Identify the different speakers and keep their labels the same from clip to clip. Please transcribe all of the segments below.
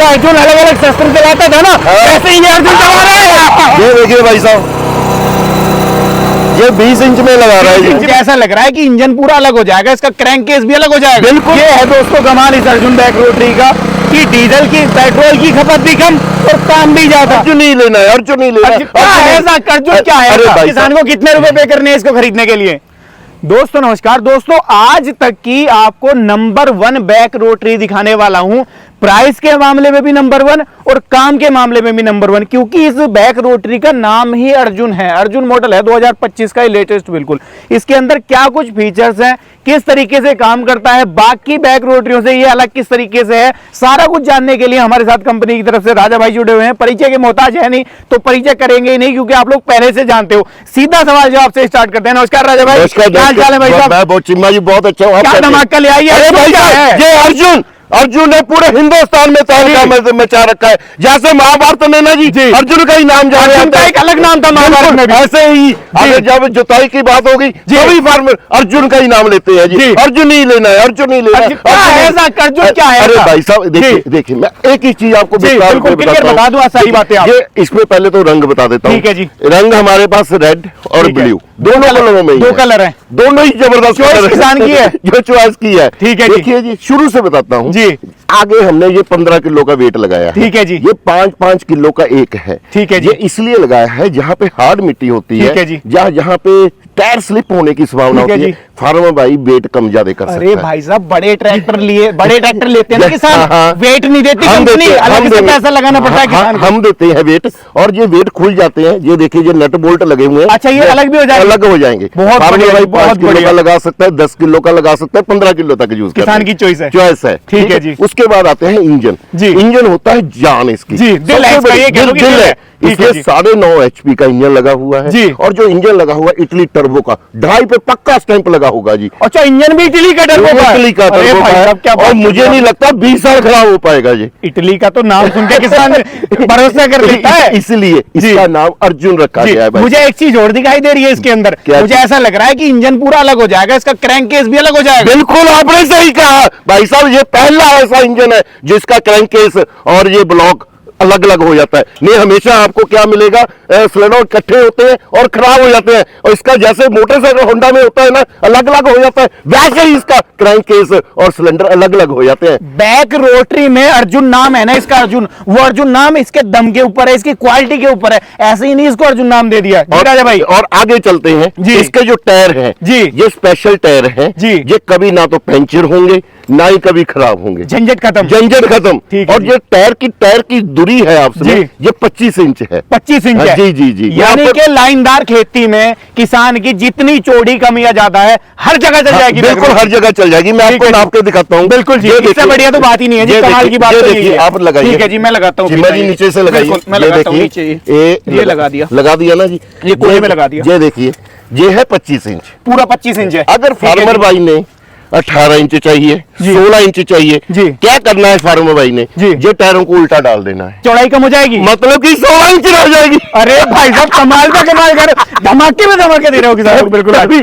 Speaker 1: जैसा अर्जुन अलग अलग शस्त्र चलाता था ना, वैसे ही ये अर्जुन चला रहा है।
Speaker 2: ये देखिए भाई साहब, ये 20 इंच में लगा रहा है।
Speaker 1: मुझे ऐसा लग रहा है कि इंजन पूरा अलग हो जाएगा, इसका क्रैंक केस भी अलग हो जाएगा।
Speaker 2: बिल्कुल।
Speaker 1: ये है दोस्तों कमाल इस अर्जुन बैक रोटरी का कि डीजल की पेट्रोल की खपत भी कम और काम भी ज्यादा।
Speaker 2: अर्जुन नहीं लेना है, अर्जुन नहीं लेना है।
Speaker 1: क्या है ऐसा अर्जुन, क्या है
Speaker 2: अरे
Speaker 1: ऐसा?
Speaker 2: भाई
Speaker 1: किसान को कितने रुपए पे करने हैं इसको खरीदने के लिए? दोस्तों नमस्कार दोस्तों, आज तक की आपको नंबर 1 बैक रोटरी दिखाने वाला हूं। प्राइस के मामले में भी नंबर 1 और काम के मामले में भी नंबर 1, क्योंकि इस बैक रोटरी का नाम ही अर्जुन है। अर्जुन मॉडल है 2025 का, लेटेस्ट बिल्कुल। इसके अंदर क्या कुछ फीचर्स हैं, किस तरीके से काम करता है, बाकी बैक रोटरियों से ये अलग किस तरीके से है, सारा कुछ जानने के लिए हमारे साथ कंपनी की तरफ से राजा भाई जुड़े हुए हैं। परिचय के मोहताज है नहीं तो परिचय करेंगे ही नहीं, क्योंकि आप लोग पहले से जानते हो। सीधा सवाल जवाब से स्टार्ट करते हैं। नमस्कार राजा भाई, क्या हाल चाल है भाई साहब?
Speaker 2: मैं बहुत चिम्मा जी बहुत अच्छा हूँ।
Speaker 1: क्या धमाका ले आई है?
Speaker 2: अरे भाई साहब, ये अर्जुन ने पूरे हिंदुस्तान में तहलका मचा रखा है। जैसे महाभारत में ना जी अर्जुन का ही नाम जाना जाता है,
Speaker 1: एक अलग नाम था महाभारत में भी।
Speaker 2: ऐसे ही अगर जब जुताई की बात होगी सभी फार्मर अर्जुन का ही नाम लेते हैं जी। अर्जुन नहीं लेना है, अर्जुन नहीं लेना है।
Speaker 1: अर्जुन क्या है?
Speaker 2: अरे भाई साहब देखिए मैं एक ही चीज आपको
Speaker 1: बता दूं सारी बातें।
Speaker 2: ये इसमें पहले तो रंग बता देता हूँ।
Speaker 1: ठीक है जी।
Speaker 2: रंग हमारे पास रेड और ब्लू दोनों कलरों में,
Speaker 1: 2 कलर हैं,
Speaker 2: दोनों ही जबरदस्त
Speaker 1: चॉइस किसान की है,
Speaker 2: जो चॉइस की है।
Speaker 1: ठीक है जी।
Speaker 2: देखिए जी, शुरू से बताता हूँ
Speaker 1: जी।
Speaker 2: आगे हमने ये 15 किलो का वेट लगाया है।
Speaker 1: ठीक है जी।
Speaker 2: ये 5-5 किलो का एक है।
Speaker 1: ठीक है जी।
Speaker 2: ये इसलिए लगाया है जहाँ पे हार्ड मिट्टी होती है,
Speaker 1: ठीक है जी।
Speaker 2: जहाँ पे टायर स्लिप होने की संभावना
Speaker 1: ठीक है
Speaker 2: होती है, फार्मर भाई वेट कम ज्यादा कर सकता है।
Speaker 1: अरे भाई साहब, बड़े ट्रैक्टर लेते हैं ना किसान, वेट नहीं देती कंपनी, अलग से पैसा लगाना पड़ता है किसान को।
Speaker 2: हम देते हैं वेट, और ये वेट खुल जाते हैं। ये देखिए, ये नट बोल्ट लगे हुए हैं।
Speaker 1: अच्छा, ये अलग भी हो जाएंगे?
Speaker 2: अलग हो जाएंगे।
Speaker 1: बहुत
Speaker 2: बढ़िया भाई, 5 किलो का लगा सकता है, 10 किलो का लगा सकता है, 15 किलो तक यूज
Speaker 1: किसान की चॉइस है। ठीक है जी।
Speaker 2: उसके बाद आते हैं इंजन
Speaker 1: जी।
Speaker 2: इंजन होता है जान इसकी
Speaker 1: जी, दिल है इसका, ये कह लो कि दिल है।
Speaker 2: इसमें 9.5 HP का इंजन लगा हुआ है
Speaker 1: जी।
Speaker 2: और जो इंजन लगा हुआ है इटली टर्बो का, ढाई पे पक्का स्टैंप लगा होगा जी।
Speaker 1: अच्छा, इंजन भी इटली का टर्बो का?
Speaker 2: इटली का टर्बो का है, और मुझे नहीं लगता 20 साल खराब हो पाएगा जी।
Speaker 1: इटली का तो नाम सुन के किसान भरोसा कर लेता है,
Speaker 2: इसलिए इसका नाम अर्जुन रखा गया है भाई।
Speaker 1: मुझे एक चीज और दिखाई दे रही है इसके अंदर, मुझे ऐसा लग रहा है कि इंजन पूरा अलग हो जाएगा, इसका क्रैंक केस भी अलग हो जाएगा।
Speaker 2: बिल्कुल आपने सही कहा भाई साहब, ये पहला ऐसा इंजन है जिसका क्रैंक केस और ये ब्लॉक अलग अलग हो जाता है। नहीं, हमेशा आपको क्या मिलेगा, सिलेंडर इकट्ठे होते हैं और खराब हो जाते हैं, और इसका जैसे मोटरसाइकिल होंडा में होता है ना, अलग अलग हो जाता है, वैसे ही इसका क्रैंक केस और सिलेंडर अलग अलग हो जाते हैं।
Speaker 1: बैक रोटरी में अर्जुन नाम है ना इसका, अर्जुन, वो अर्जुन नाम इसके दम के ऊपर है, इसकी क्वालिटी के ऊपर है, ऐसे ही नहीं इसको अर्जुन नाम दे दिया राजा भाई।
Speaker 2: और आगे चलते हैं जी। इसके जो टायर हैं जी, ये स्पेशल टायर हैं जी। ये कभी ना तो पंचर होंगे ना ही कभी खराब होंगे,
Speaker 1: झंझट खत्म,
Speaker 2: झंझट खत्म। और ये टायर की दूरी है आपसे, ये 25 इंच है। 25 इंच है जी।
Speaker 1: यानी कि लाइनदार खेती में किसान की जितनी चौड़ी कमी या ज्यादा है, हर जगह चल जाएगी।
Speaker 2: बिल्कुल हर जगह चल जाएगी। मैं आपको नाप के दिखाता हूँ।
Speaker 1: बिल्कुल जी, इससे बढ़िया तो बात ही नहीं है जी, कमाल की बात है।
Speaker 2: आप लगाइए।
Speaker 1: ठीक है जी, मैं लगाता हूँ
Speaker 2: जी, नीचे से लगाइए।
Speaker 1: मैं लगाता हूँ नीचे, ये लगा दिया
Speaker 2: ना जी,
Speaker 1: ये कोने में लगा दिया।
Speaker 2: ये देखिए, ये है 25 इंच,
Speaker 1: पूरा 25 इंच है।
Speaker 2: अगर फार्मर भाई ने 18 इंच चाहिए, 16 इंच चाहिए जी, क्या करना है फार्मर भाई ने जी, ये टायरों को उल्टा डाल देना है,
Speaker 1: चौड़ाई कम हो जाएगी,
Speaker 2: मतलब कि 16 इंच रह जाएगी।
Speaker 1: अरे भाई साहब, कमाल का कमाल कर, धमाके में धमाके दे रहे हो किसान। बिल्कुल
Speaker 2: अभी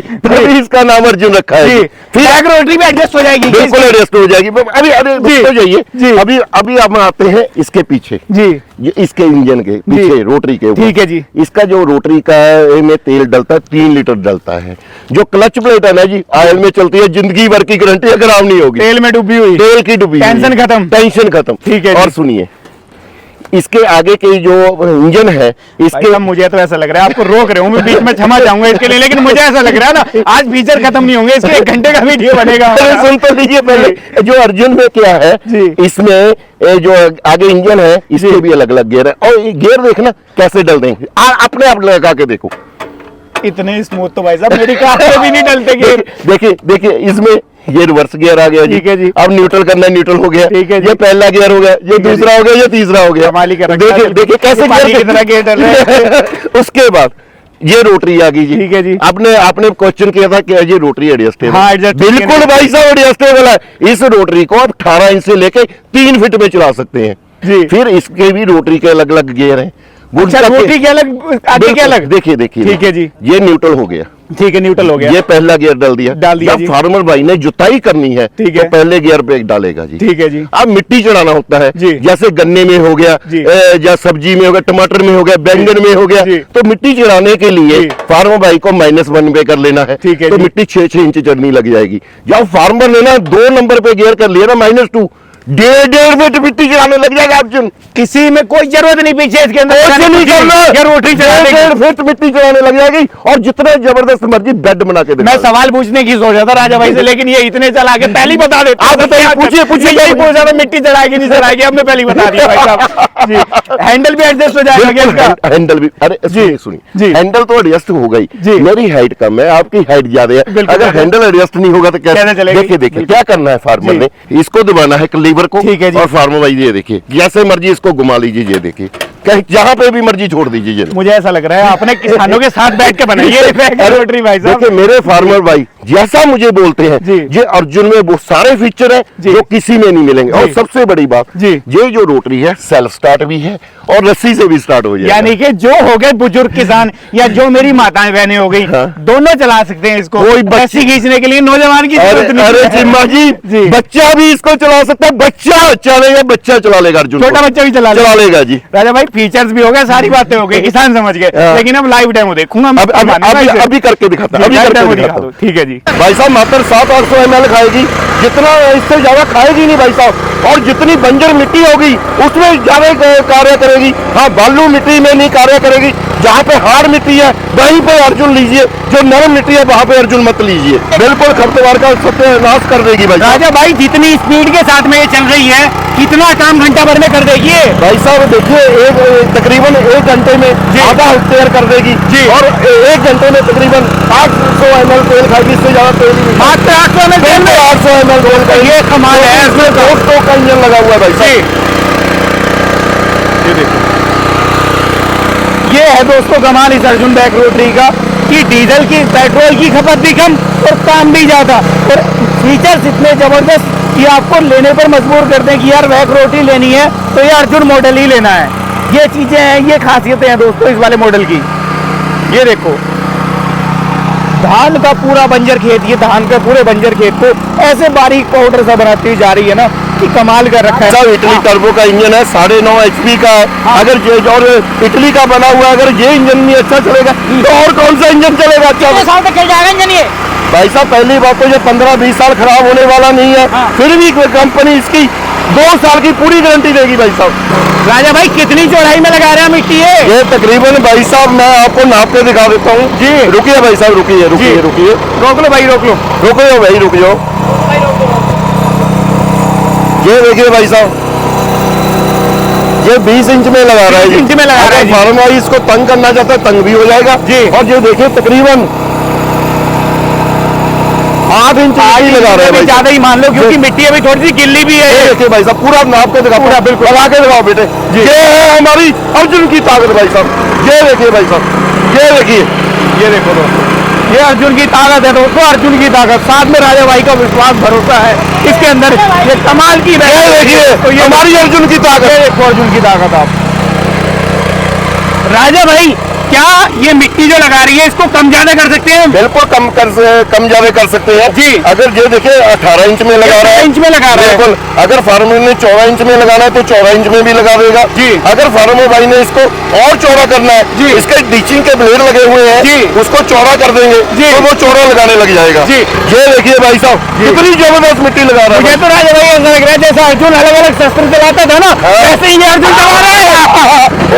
Speaker 2: इसका नाम अर्जुन रखा है।
Speaker 1: फिर बैक रोटरी भी एडजस्ट हो जाएगी,
Speaker 2: बिल्कुल एडजस्ट हो जाएगी। अभी अभी हम आते हैं इसके पीछे जी, ये इसके इंजन के पीछे रोटरी के ऊपर।
Speaker 1: ठीक है जी।
Speaker 2: इसका जो रोटरी का में तेल डलता है 3 लीटर डलता है। जो क्लच प्लेट है ना जी, ऑयल में चलती है, जिंदगी भर की गारंटी है, खराब नहीं होगी।
Speaker 1: तेल में डूबी हुई,
Speaker 2: तेल की डूबी,
Speaker 1: टेंशन खत्म।
Speaker 2: ठीक है। और सुनिए, इसके आगे के जो इंजन है, इसके
Speaker 1: मुझे तो ऐसा लग रहा है, आपको रोक रहे हूँ मैं, बीच में क्षमा चाहूंगा इसके लिए, लेकिन मुझे ऐसा लग रहा है ना, आज फीचर खत्म नहीं होंगे, इसके 1 घंटे का वीडियो बनेगा।
Speaker 2: सुन तो लीजिए पहले, जो अर्जुन में क्या है, इसमें जो आगे इंजन है, इसके भी अलग अलग गियर है, और गियर देखना कैसे डल देंगे, अपने आप लगा के देखो।
Speaker 1: इतने स्मूथ तो भाई साहब मेरी कार पे भी नहीं डलते गियर।
Speaker 2: देखिए इसमें ये रिवर्स गियर आ गया जी।
Speaker 1: ठीक है जी।
Speaker 2: अब न्यूट्रल करना है, न्यूट्रल हो गया।
Speaker 1: ठीक है जी।
Speaker 2: ये पहला गियर हो गया, ये दूसरा हो गया, ये तीसरा हो गया। देखिए कैसे
Speaker 1: गियर डल रहा है।
Speaker 2: उसके बाद ये रोटरी आ गई जी।
Speaker 1: ठीक है जी।
Speaker 2: आपने क्वेश्चन किया था कि ये रोटरी एडजस्टेबल,
Speaker 1: हाँ,
Speaker 2: बिल्कुल भाई साहब एडजस्टेबल है। इस रोटरी को आप 18 इंच से लेके 3 फीट में चला सकते हैं जी। फिर इसके भी रोटरी के अलग अलग गियर हैं।
Speaker 1: रोटरी के अलग, आगे के अलग।
Speaker 2: देखिए
Speaker 1: ठीक है जी।
Speaker 2: ये न्यूट्रल हो गया,
Speaker 1: ठीक है, न्यूट्रल हो गया।
Speaker 2: ये पहला गियर डाल दिया
Speaker 1: जब
Speaker 2: जी। फार्मर भाई ने जुताई करनी है
Speaker 1: ठीक है,
Speaker 2: तो पहले गियर ब्रेक डालेगा जी।
Speaker 1: ठीक है जी।
Speaker 2: अब मिट्टी चढ़ाना होता है
Speaker 1: जी।
Speaker 2: जैसे गन्ने में हो गया, या सब्जी में हो गया, टमाटर में हो गया, बैंगन में हो गया, तो मिट्टी चढ़ाने के लिए फार्मर भाई को -1 पे कर लेना है, तो मिट्टी 6-6 इंच चढ़नी लग जाएगी। जब फार्मर ने ना 2 नंबर पे गियर कर लिया ना -2, 1.5 फीट मिट्टी चढ़ाने लग जाएगा अर्जुन।
Speaker 1: किसी में कोई जरूरत नहीं पीछे इसके अंदर
Speaker 2: नहीं करना, 1.5 फीट मिट्टी चढ़ाने लग जाएगी और जितने जबरदस्त मर्जी बेड बना के।
Speaker 1: मैं सवाल पूछने की सोचा था राजा भाई से, लेकिन ये इतने चला के पहले ही बता देते।
Speaker 2: आप बताइए, पूछिए
Speaker 1: यही पूछा था, मिट्टी चढ़ाएगी नहीं चढ़ाएगी, हमने पहले ही बता दिया भाई साहब जी। हैंडल भी एडजस्ट हो जाएगा क्या इसका?
Speaker 2: हैंडल भी, अरे सुनिए, हैंडल तो एडजस्ट हो गई, मेरी हाइट कम है, आपकी हाइट ज्यादा है, अगर हैंडल एडजस्ट नहीं होगा तो कैसे चलेगा? देखिए क्या करना है फार्मर ने, इसको दबाना है लीवर को, और फार्मर भाई ये देखिए जैसे मर्जी इसको घुमा लीजिए, ये देखिए कहीं जहां पे भी मर्जी छोड़ दीजिए।
Speaker 1: मुझे ऐसा लग रहा है आपने किसानों के साथ बैठ के बनाई है रोटरी भाई साहब।
Speaker 2: देखिए मेरे फार्मर भाई जैसा मुझे बोलते हैं, ये अर्जुन में वो सारे फीचर हैं जो किसी में नहीं मिलेंगे। और सबसे बड़ी बात, ये जो रोटरी है सेल्फ स्टार्ट भी है और रस्सी से भी स्टार्ट हो जाएगा।
Speaker 1: यानी कि जो हो गए बुजुर्ग किसान या जो मेरी माताएं बहनें हो गई, दोनों चला सकते हैं इसको।
Speaker 2: कोई
Speaker 1: रस्सी खींचने के लिए नौजवान की जरूरत नहीं।
Speaker 2: अरे जिम्मा जी, बच्चा भी इसको चला सकता है, बच्चा चलेगा, बच्चा चला लेगा अर्जुन,
Speaker 1: छोटा बच्चा भी चला
Speaker 2: लेगा जी।
Speaker 1: राजा भाई फीचर्स भी हो गए, सारी बातें हो गई, किसान समझ गए, लेकिन अब लाइव डेमो देखूंगा।
Speaker 2: अभी करके दिखाता हूं।
Speaker 1: ठीक है जी
Speaker 2: भाई साहब, मात्र 700-800 ml खाएगी, जितना इससे ज्यादा खाएगी नहीं भाई साहब। और जितनी बंजर मिट्टी होगी उसमें ज्यादा कार्य करेगी। हाँ, बालू मिट्टी में नहीं कार्य करेगी। जहाँ पे हार्ड मिट्टी है वहीं पे अर्जुन लीजिए, जो नरम मिट्टी है वहां पे अर्जुन मत लीजिए, बिल्कुल खरपतवार का सत्यानाश कर देगी भाई।
Speaker 1: राजा भाई जितनी स्पीड के साथ में ये चल रही है, कितना काम घंटा भर में कर देगी
Speaker 2: भाई साहब। देखिए तकरीबन 1 घंटे में आधा हेक्टेयर कर देगी जी, और 1 घंटे में तकरीबन 800 ml तेल खाएगी, इससे ज्यादा तेल नहीं।
Speaker 1: मात्र 800 ml तेल में
Speaker 2: 800 ml तेल का
Speaker 1: ये कमाल है।
Speaker 2: इसमें 200 का इंजन लगा हुआ है भाई साहब। ये देखिए,
Speaker 1: ये है दोस्तों कमाल इस अर्जुन बैक रोटरी का, कि डीजल की पेट्रोल की खपत भी कम और काम भी ज्यादा, और फीचर्स इतने जबरदस्त कि आपको लेने पर मजबूर कर दें कि यार बैक रोटरी लेनी है तो ये अर्जुन मॉडल ही लेना है। ये चीजें हैं, ये खासियतें हैं दोस्तों इस वाले मॉडल की। ये देखो धान का पूरा बंजर खेत, ये धान के पूरे बंजर खेत को ऐसे बारीक पाउडर सा बनाती हुई जा रही है ना कि कमाल कर रखा है।
Speaker 2: सब इटली टर्बो का इंजन है, 9.5 HP का है। अगर ये और इटली का बना हुआ है, अगर ये इंजन नहीं अच्छा चलेगा तो और कौन सा इंजन चलेगा अच्छा?
Speaker 1: साल तक चल जाएगा इंजन ये
Speaker 2: भाई साहब। पहली बात तो ये 15-20 साल खराब होने वाला नहीं है, फिर भी कंपनी इसकी 2 साल की पूरी गारंटी देगी भाई साहब।
Speaker 1: राजा भाई कितनी चौड़ाई में लगा रहे हैं मिट्टी
Speaker 2: ये तकरीबन भाई साहब मैं आपको नाप के दिखा देता हूँ जी। रुकिए भाई साहब, रुकिए
Speaker 1: रोक लो भाई, रोक लो
Speaker 2: भाई, रुक जाओ। ये देखिए भाई साहब, ये 20 इंच में लगा रहा है,
Speaker 1: 20 इंच में लगा रहा है।
Speaker 2: फार्म वाली इसको तंग करना चाहता है, तंग भी हो जाएगा जी। और ये देखिए तकरीबन 8 इंच लगा रहा है,
Speaker 1: ज्यादा ही मान लो, क्योंकि मिट्टी अभी थोड़ी सी गिल्ली भी है।
Speaker 2: देखिए भाई साहब, पूरा नाप के दिखा, पूरा बिल्कुल लगा के दिखाओ बेटे। ये है हमारी अर्जुन की ताकत भाई साहब। ये देखिए भाई साहब, ये देखिए, ये देखो दोस्तों,
Speaker 1: ये अर्जुन की ताकत है दोस्तों, अर्जुन की ताकत, साथ में राजा भाई का विश्वास भरोसा है इसके अंदर। ये कमाल की
Speaker 2: देखिए, तो ये हमारी अर्जुन की ताकत है।
Speaker 1: देखो अर्जुन की ताकत आप। राजा भाई क्या ये मिट्टी जो लगा रही है इसको कम ज्यादा कर सकते हैं?
Speaker 2: बिल्कुल कम ज्यादा कर सकते हैं जी। अगर ये देखिए 18 इंच में लगा रहा है,
Speaker 1: इंच में लगा रहा है,
Speaker 2: बिल्कुल। अगर फार्मर ने 14 इंच में लगाना है तो 14 इंच में भी लगा देगा जी। अगर फार्मर भाई ने इसको और चौड़ा करना है जी, इसके डीचिंग के ब्लेड लगे हुए हैं जी, उसको चौड़ा कर देंगे जी, तो वो चौड़ा लगाने लग जाएगा जी। ये देखिए भाई साहब, कितनी जबरदस्त मिट्टी लगा रहा है।
Speaker 1: मुझे तो राजा भाई ऐसा लग रहा है जैसा अर्जुन अलग अलग शस्त्र चलाता था ना, ऐसे ही अर्जुन चला रहा है।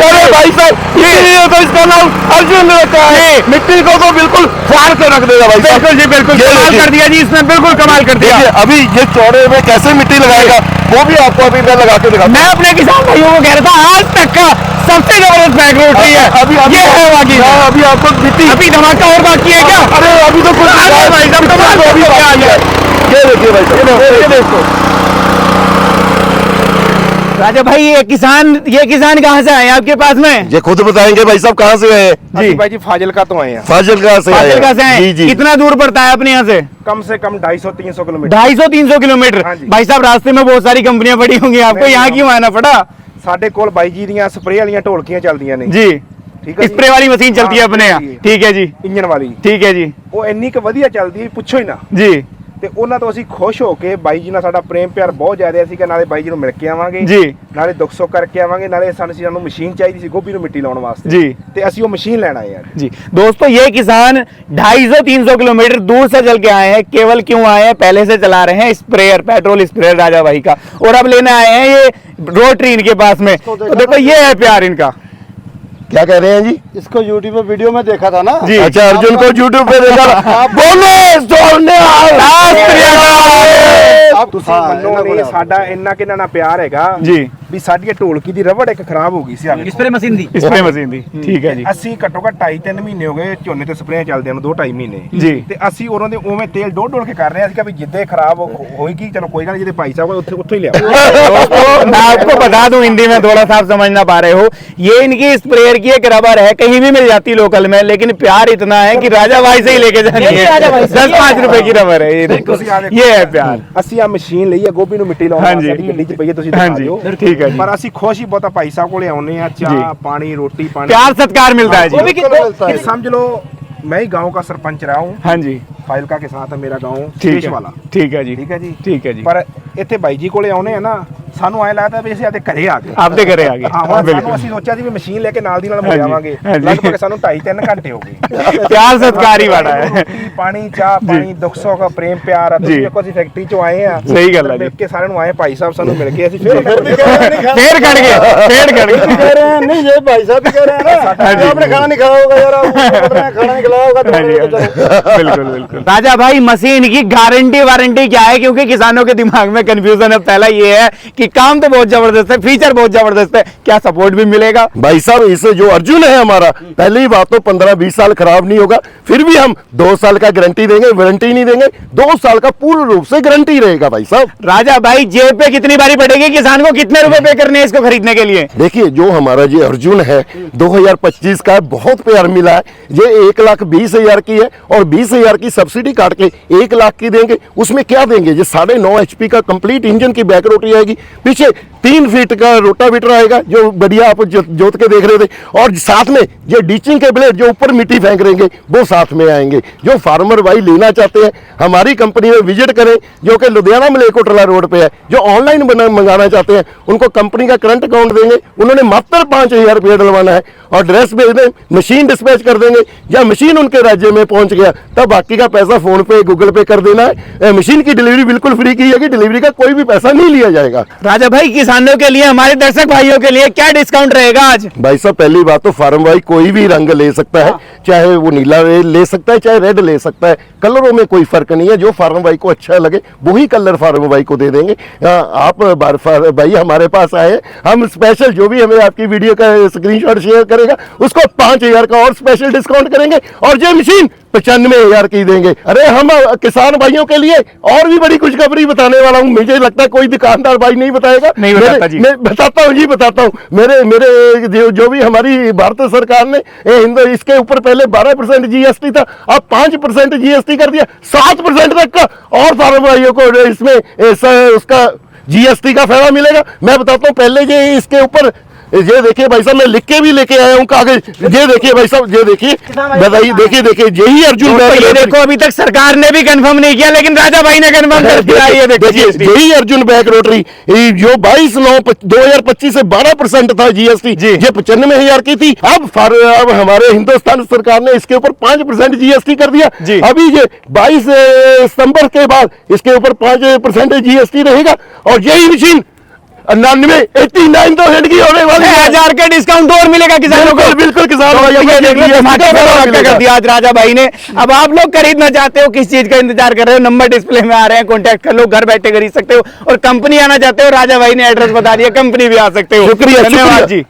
Speaker 2: अरे भाई साहब, ये तो इसका नाम अर्जुन ने रखा है। मिट्टी को तो बिल्कुल फाड़ के रख देगा भाई साहब।
Speaker 1: बिल्कुल जी, बिल्कुल कमाल कर दिया जी इसने, बिल्कुल कमाल कर दिया।
Speaker 2: अभी ये चौड़े में कैसे मिट्टी लगाएगा वो भी आपको अभी मैं लगा के दिखा।
Speaker 1: मैं अपने किसान भाइयों को कह रहा था आज तक का सबसे जबरदस्त बैक रोटरी है
Speaker 2: अभी
Speaker 1: ये है बाकी।
Speaker 2: अभी आपको मिट्टी,
Speaker 1: अभी धमाका और बाकी है क्या?
Speaker 2: अरे अभी तो कुछ भाई साहब, अभी आ गया। ये देखिए भाई साहब, ये देखो
Speaker 1: राजा भाई, ये किसान कहाँ से आए आपके पास में?
Speaker 2: ये खुद बताएंगे भाई साहब कहाँ से आए
Speaker 3: जी। भाई जी फाजिलका तो आए हैं।
Speaker 2: फाजिलका से आए
Speaker 1: जी जी। कितना दूर पड़ता है अपने यहाँ से?
Speaker 3: कम से कम 250-300 किलोमीटर।
Speaker 1: 250-300 किलोमीटर। भाई साहब रास्ते में बहुत सारी कंपनियां पड़ी होंगी, आपको यहाँ क्यों आना पड़ा?
Speaker 3: ਸਾਡੇ ਕੋਲ ਬਾਈ ਜੀ ਦੀਆਂ ਸਪਰੇਅ ਵਾਲੀਆਂ ਢੋਲਕੀਆਂ ਚੱਲਦੀਆਂ ਨੇ
Speaker 1: जी।
Speaker 3: ठीक है जी।
Speaker 1: स्प्रे वाली मशीन चलती है
Speaker 3: हाँ,
Speaker 1: अपने यहाँ,
Speaker 3: जी।
Speaker 1: ठीक है जी,
Speaker 3: ਇੰਜਨ ਵਾਲੀ
Speaker 1: ठीक है जी
Speaker 3: ਉਹ ਇੰਨੀ ਕੁ ਵਧੀਆ ਚੱਲਦੀ ਪੁੱਛੋ ਹੀ ਨਾ।
Speaker 1: जी
Speaker 3: ਤੇ ਉਹਨਾਂ ਤੋਂ ਅਸੀਂ ਖੁਸ਼ ਹੋ ਕੇ ਬਾਈ ਜੀ ਨਾਲ ਸਾਡਾ ਪ੍ਰੇਮ ਪਿਆਰ ਬਹੁਤ ਜ਼ਿਆਦਾ ਸੀਗਾ। ਨਾਲੇ ਬਾਈ ਜੀ ਨੂੰ ਮਿਲ ਕੇ ਆਵਾਂਗੇ
Speaker 1: ਜੀ
Speaker 3: ਨਾਲੇ ਦੁੱਖ ਸੁੱਖ ਕਰਕੇ ਆਵਾਂਗੇ। ਨਾਲੇ ਸਾਨੂੰ ਮਸ਼ੀਨ ਚਾਹੀਦੀ ਸੀ ਗੋਭੀ ਨੂੰ ਮਿੱਟੀ ਲਾਉਣ ਵਾਸਤੇ
Speaker 1: जी
Speaker 3: ਤੇ ਅਸੀਂ ਉਹ ਮਸ਼ੀਨ ਲੈਣ ਆਏ ਆ।
Speaker 1: जी दोस्तों, ये किसान 250-300 किलोमीटर दूर से चल के आए हैं। केवल क्यों आए हैं? पहले से चला रहे हैं स्प्रेयर, पेट्रोल स्प्रेयर राजा भाई का, और अब लेने आए हैं ये रोटरी इनके पास में। तो देखो ये है प्यार इनका।
Speaker 2: क्या कह रहे हैं जी?
Speaker 4: इसको यूट्यूब पे वीडियो में देखा था ना
Speaker 1: जी
Speaker 2: अच्छा, अर्जुन को यूट्यूब पे देखा। बोले सोने
Speaker 3: ਆਪ ਤੁਸੀਂ ਮੰਨੋ ਨਹੀਂ ਸਾਡਾ ਇੰਨਾ ਕਿੰਨਾ ਨਾ ਪਿਆਰ ਹੈਗਾ
Speaker 1: जी
Speaker 3: ਵੀ ਸਾਡੀ ਢੋਲਕੀ ਦੀ ਰਬੜ ਇੱਕ ਖਰਾਬ ਹੋ ਗਈ ਸੀ।
Speaker 1: स्प्रे मशीन दी ठीक है जी
Speaker 3: ਅਸੀਂ ਘੱਟੋ ਘੱਟ 2.5-3 ਮਹੀਨੇ ਹੋ ਗਏ ਝੋਨੇ ਤੇ ਸਪਰੇਆਂ ਚੱਲਦਿਆਂ ਨੂੰ 2-2.5 ਮਹੀਨੇ
Speaker 1: जी
Speaker 3: ਤੇ ਅਸੀਂ ਉਹਨਾਂ ਦੇ ਉਵੇਂ ਤੇਲ ਡੋਲ ਕੇ ਕਰ ਰਹੇ ਸੀ ਕਿ ਵੀ ਜਿੱਦੇ ਖਰਾਬ ਹੋਏਗੀ ਚਲੋ ਕੋਈ ਗੱਲ ਨਹੀਂ, ਜਿਹਦੇ ਭਾਈ ਸਾਹਿਬ ਉੱਥੇ ਉੱਥੋਂ ਹੀ ਲਿਆਓ।
Speaker 1: दोस्तों मैं आपको बता दूं, हिंदी में थोड़ा सा आप समझ ना पा रहे हो, ये इनकी स्प्रेयर की एक रबर है, कहीं भी मिल जाती लोकल में, लेकिन प्यार इतना है कि राजा भाई से ही लेके जानी है। 10-5 रुपए की रबर है ये, देखो ये है प्यार।
Speaker 3: ਅਸੀਂ ਆ ਮਸ਼ੀਨ ਲਈ ਆ ਗੋਭੀ ਨੂੰ ਮਿੱਟੀ ਲਾਉਣ
Speaker 1: ਹਾਂਜੀ।
Speaker 3: ਸਾਡੀ ਗੱਡੀ 'ਚ ਪਈ ਹੈ, ਤੁਸੀਂ
Speaker 1: हाँ
Speaker 3: ਦਿਖਾ
Speaker 1: जी
Speaker 3: ਦਿਓ।
Speaker 1: ठीक है जी,
Speaker 3: ਪਰ ਅਸੀਂ ਖੁਸ਼ ਹੀ ਬਹੁਤਾ ਭਾਈ ਸਾਹਿਬ ਕੋਲੇ ਆਉਨੇ ਆ,
Speaker 1: जी।
Speaker 3: ਚਾਹ ਪਾਣੀ ਰੋਟੀ पानी
Speaker 1: प्यार सत्कार मिलता है जी।
Speaker 4: मिलता है।
Speaker 3: समझ लो मैं ही गांव का सरपंच रहा हूँ।
Speaker 1: हाँ जी
Speaker 3: फाइलका के साथ है मेरा गांव
Speaker 1: ठीक
Speaker 3: शेष
Speaker 1: है,
Speaker 3: वाला।
Speaker 1: ठीक है जी,
Speaker 3: ठीक है जी।
Speaker 1: ठीक है जी।
Speaker 3: पर ਇੱਥੇ ਬਾਈ ਜੀ ਕੋਲੇ ਆਉਨੇ ਆ ਨਾ, ਸਾਨੂੰ ਐ ਲੱਗਦਾ ਵੀ ਅਸੀਂ ਆਦੇ ਘਰੇ ਆ ਗਏ।
Speaker 1: आपके घरे आगे
Speaker 3: ਹਾਂ ਹੁਣ ਸਾਨੂੰ
Speaker 1: बिल्कुल,
Speaker 3: ਅਸੀਂ ਸੋਚਿਆ ਸੀ ਵੀ ਮਸ਼ੀਨ ਲੈ ਕੇ ਨਾਲ ਦੀ ਨਾਲ
Speaker 1: हाँ
Speaker 3: ਮੁੜ
Speaker 1: जी,
Speaker 3: ਜਾਵਾਂਗੇ।
Speaker 1: हाँ जी।
Speaker 3: ਲਗਭਗ ਸਾਨੂੰ 2.5-3 ਘੰਟੇ ਹੋ ਗਏ।
Speaker 1: प्यार सत्कार ही बड़ा है।
Speaker 3: ਰੋਟੀ ਪਾਣੀ ਚਾਹ ਪਾਣੀ ਦੁੱਖ ਸੁੱਖ ਪ੍ਰੇਮ ਪਿਆਰ ਆ।
Speaker 1: जी।
Speaker 3: ਤੁਸੀਂ ਦੇਖੋ ਅਸੀਂ ਫੈਕਟਰੀ ਚੋਂ ਆਏ ਆ।
Speaker 1: सही गल है
Speaker 3: ਮਿਲ
Speaker 1: जी।
Speaker 3: ਕੇ ਸਾਰਿਆਂ ਨੂੰ ਆਏ, ਭਾਈ ਸਾਹਿਬ ਸਾਨੂੰ ਮਿਲ ਗਏ, ਅਸੀਂ ਫਿਰ
Speaker 1: पेड़ कट गए
Speaker 4: कह रहे हैं नहीं, ये भाई साहब भी कह रहे हैं ना,
Speaker 1: हाँ जी।
Speaker 4: आपने खाना नहीं खाया होगा यार, आप बोल रहे हैं खाना नहीं खिलाया होगा तो
Speaker 1: हाँ जी,
Speaker 4: बोल रहे हैं,
Speaker 1: हाँ जी। बिल्कुल बिल्कुल। राजा भाई, मशीन की गारंटी वारंटी क्या है? क्योंकि किसानों के दिमाग में कंफ्यूजन है। पहला ये है कि काम तो बहुत जबरदस्त है, फीचर बहुत जबरदस्त है, क्या सपोर्ट भी मिलेगा?
Speaker 2: भाई साहब, इसे जो अर्जुन है हमारा, पहली बात तो 15-20 साल खराब नहीं होगा, फिर भी हम 2 साल का गारंटी देंगे, वारंटी नहीं देंगे, 2 साल का पूर्ण रूप से गारंटी रहेगा भाई साहब।
Speaker 1: राजा भाई, जेब पे कितनी बारी पड़ेगी? किसान को कितने रुपए पे करने हैं इसको खरीदने के लिए?
Speaker 2: देखिए, जो हमारा ये अर्जुन है 2025 का बहुत प्यार मिला है। ये 1,20,000 की है और 20,000 की सब्सिडी काट के 1 लाख की देंगे। उसमें क्या देंगे? ये 9.5 HP का कंप्लीट इंजन की बैक रोटरी आएगी, पीछे 3 फीट का रोटावेटर आएगा जो बढ़िया आप जोत के देख रहे थे, और साथ में ये डीचिंग के ब्लेड जो ऊपर मिट्टी फेंक रहेंगे वो साथ में आएंगे। जो फार्मर भाई लेना चाहते हैं हमारी कंपनी में विजिट करें, जो कि लुधियाना मलेरकोटला रोड पे है। जो ऑनलाइन मंगाना चाहते हैं उनको कंपनी का करंट अकाउंट देंगे, उन्होंने मात्र 5,000 रुपया डलवाना है और ड्रेस भेज दें, मशीन डिस्पैच कर देंगे, या मशीन उनके राज्य में पहुंच गया तब बाकी का पैसा फोन पे गूगल पे कर देना है। मशीन की डिलीवरी बिल्कुल फ्री की जाएगी, डिलीवरी का कोई भी पैसा नहीं लिया जाएगा।
Speaker 1: राजा भाई, किसानों के लिए, हमारे दर्शक भाइयों के लिए क्या डिस्काउंट रहेगा आज?
Speaker 2: भाई साहब, पहली बात तो फार्म भाई कोई भी रंग ले सकता है, चाहे वो नीला ले सकता है, चाहे रेड ले सकता है, कलरों में कोई फर्क नहीं है। जो फार्म भाई को अच्छा लगे वही कलर फार्म भाई को दे देंगे। आप भाई हमारे पास आए, हम स्पेशल जो भी हमें आपकी वीडियो का स्क्रीनशॉट शेयर करेगा उसको 5,000 का और स्पेशल डिस्काउंट करेंगे और ये मशीन 95,000 की देंगे। अरे हम किसान भाइयों के लिए और भी बड़ी खुशखबरी बताने वाला हूँ। मुझे लगता है कोई दुकानदार भाई नहीं बताएगा,
Speaker 1: नहीं बताता जी।
Speaker 2: मैं बताता हूँ जी, बताता हूँ। मेरे जो भी हमारी भारत सरकार ने इसके ऊपर पहले 12% GST था, अब 5% GST कर दिया, 7% तक का और फार्म भाइयों को इसमें उसका GST का फायदा मिलेगा। मैं बताता हूँ, पहले ये इसके ऊपर ये देखिए भाई साहब, मैं लिख के भी लेके आया हूँ कागज। ये देखिए भाई साहब, ये देखिए, बताइए, देखिए यही अर्जुन
Speaker 1: तो ये देखो, अभी तक सरकार ने भी कंफर्म नहीं किया, लेकिन राजा भाई ने कंफर्म कर दिया। ये देखिए,
Speaker 2: यही अर्जुन बैक रोटरी जो 22/9/2025 से 12% था GST,
Speaker 1: जी।
Speaker 2: ये 95,000 की थी। अब हमारे हिंदुस्तान सरकार ने इसके ऊपर 5% GST कर दिया।
Speaker 1: जी।
Speaker 2: अभी ये 22 सितंबर के बाद इसके ऊपर 5% GST रहेगा और यही मशीन 89,000 की होने वाली है।
Speaker 1: 1,000 के डिस्काउंट और मिलेगा किसानों को।
Speaker 2: बिल्कुल किसान
Speaker 1: तो ये देख लो, धमाके का वाक़या कर दिया आज राजा भाई ने। अब आप लोग खरीदना चाहते हो, किस चीज का इंतजार कर रहे हो? नंबर डिस्प्ले में आ रहे हैं, कांटेक्ट कर लो, घर बैठे खरीद सकते हो। और कंपनी आना चाहते हो, राजा भाई ने एड्रेस बता दिया, कंपनी भी आ सकते हो।
Speaker 2: शुक्रिया,
Speaker 1: धन्यवाद
Speaker 2: शुक्रिया।
Speaker 1: जी।